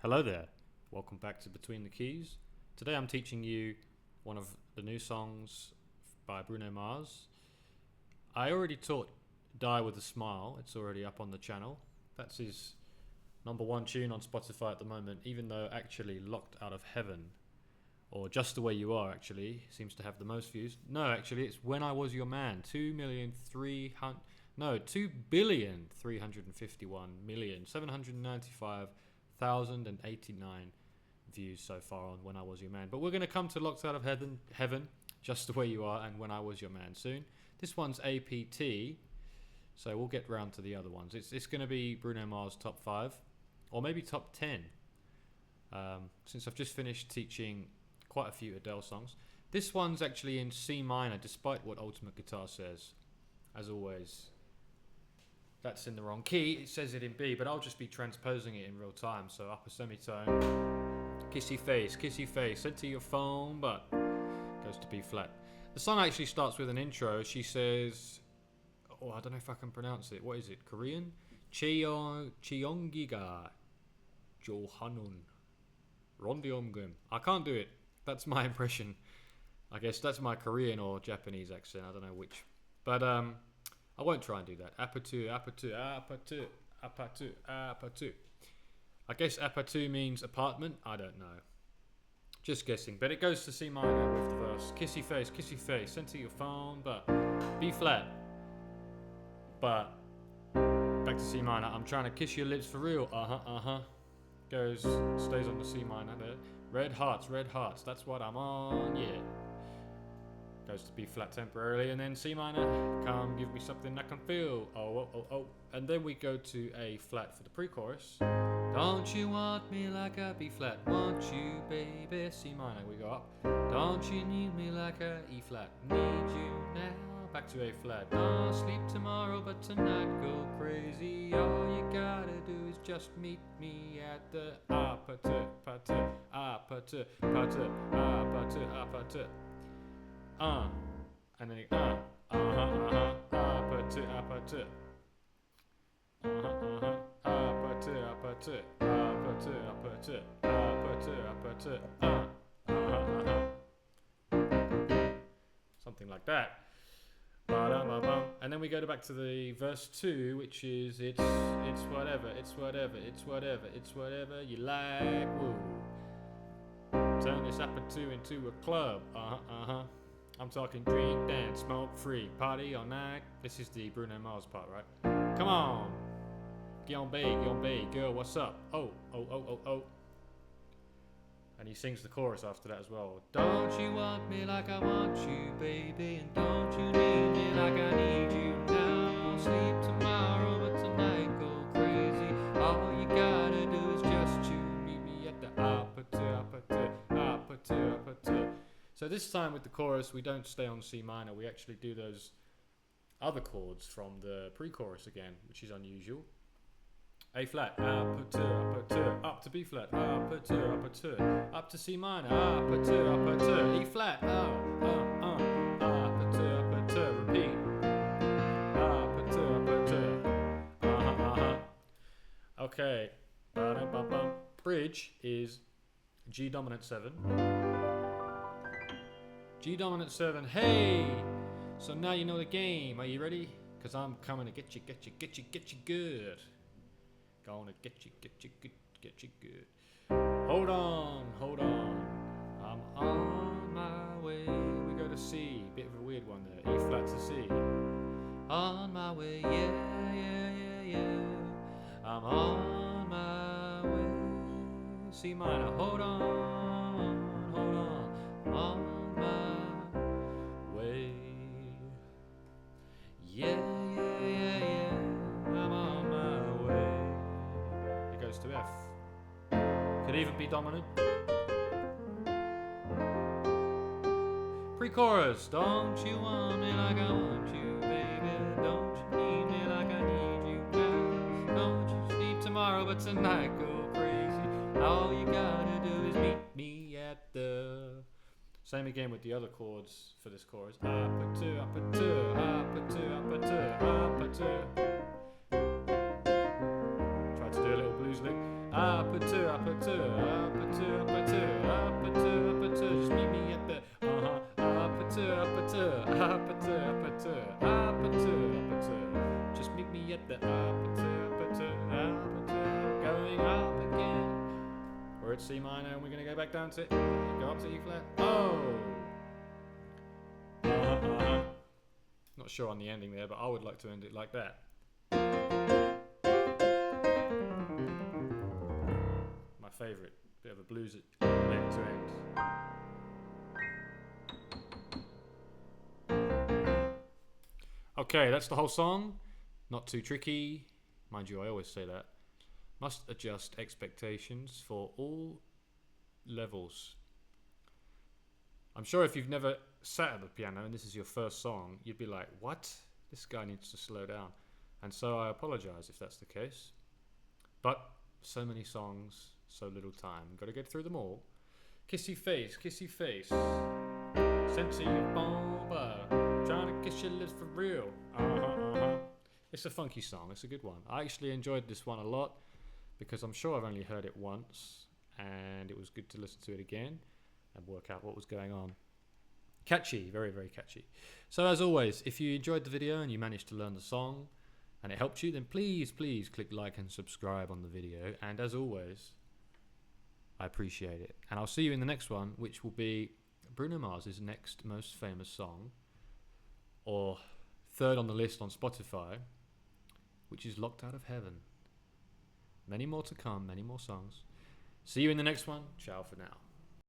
Hello there, welcome back to Between the Keys. Today I'm teaching you one of the new songs by Bruno Mars. I already taught Die With A Smile, it's already up on the channel. That's his #1 tune on Spotify at the moment, even though actually Locked Out of Heaven, or Just The Way You Are actually, seems to have the most views. No, actually it's When I Was Your Man, 2,351,795,089 views so far on When I Was Your Man. But we're going to come to Locked Out of Heaven, Just The Way You Are, and When I Was Your Man soon. This one's APT, so we'll get round to the other ones. It's going to be Bruno Mars top 5, or maybe top 10, since I've just finished teaching quite a few Adele songs. This one's actually in C minor, despite what Ultimate Guitar says. As always, that's in the wrong key. It says it in B, but I'll just be transposing it in real time. So upper semitone, kissy face, sent to your phone, but goes to B flat. The song actually starts with an intro. She says, oh, I don't know if I can pronounce it. What is it? Korean? Cheongiga Johanun Rondiomgum. I can't do it. That's my impression. I guess that's my Korean or Japanese accent. I don't know which. But I won't try and do that. Apatu. I guess apatu means apartment. I don't know. Just guessing. But it goes to C minor with the verse. Kissy face, sent to your phone, but B flat. But back to C minor. I'm trying to kiss your lips for real. Stays on the C minor there. Red hearts, that's what I'm on, yeah. Goes to B flat temporarily, and then C minor. Come give me something I can feel. Oh. And then we go to A flat for the pre-chorus. Don't you want me like a B flat? Want you, baby? C minor, we go up. Don't you need me like a E flat? Need you now. Back to A flat. Don't sleep tomorrow, but tonight go crazy. All you gotta do is just meet me at the APT. And then something like that. And then we go back to the verse 2, which is it's whatever you like. Woo. Turn this APT into a club. I'm talking drink, dance, smoke free, party all night. This is the Bruno Mars part, right? Come on, get on bay, girl, what's up? Oh. And he sings the chorus after that as well. Don't you want me like I want you, baby? And don't you need me like I need you now? Sleep tomorrow, but tonight go crazy. All you gotta do is just you meet me at the APT. So this time with the chorus, we don't stay on C minor. We actually do those other chords from the pre-chorus again, which is unusual. A flat, up to B flat, up to C minor, up to E flat, repeat, Okay, bridge is G dominant 7, G dominant 7, hey! So now you know the game, are you ready? Cause I'm coming to get you good. Gonna get you good. Hold on. I'm on my way. We go to C. Bit of a weird one there. E flat to C. On my way, yeah. I'm on my way. C minor. Hold on. I'm on my way. Yeah. I'm on my way. Goes to F. Could even be dominant. Pre-chorus. Don't you want me like I want you, baby? Don't you need me like I need you now? Don't you sleep tomorrow, but tonight go crazy. All you gotta do is meet me at the... Same again with the other chords for this chorus. APT. Try to do a little blues lick. APT, APT, APT, APT, APT, APT. Just meet me at the APT, APT, APT, APT, APT, APT. Just meet me at the APT, APT, APT. Going up again. We're at C minor and we're going to go back down to go up to E flat. Oh. Not sure on the ending there, but I would like to end it like that. My favourite, bit of a blues end to end. Okay, that's the whole song. Not too tricky. Mind you, I always say that. Must adjust expectations for all levels. I'm sure if you've never sat at the piano and this is your first song, you'd be like, what? This guy needs to slow down. And so I apologise if that's the case. But so many songs, so little time. Got to get through them all. Kissy face, kissy face. Sense of your bomba. Trying to kiss your lips for real. It's a funky song. It's a good one. I actually enjoyed this one a lot because I'm sure I've only heard it once and it was good to listen to it again and work out what was going on. Catchy, very, very catchy. So as always, if you enjoyed the video and you managed to learn the song and it helped you, then please, please click like and subscribe on the video. And as always, I appreciate it. And I'll see you in the next one, which will be Bruno Mars' next most famous song, or third on the list on Spotify, which is Locked Out of Heaven. Many more to come, many more songs. See you in the next one. Ciao for now.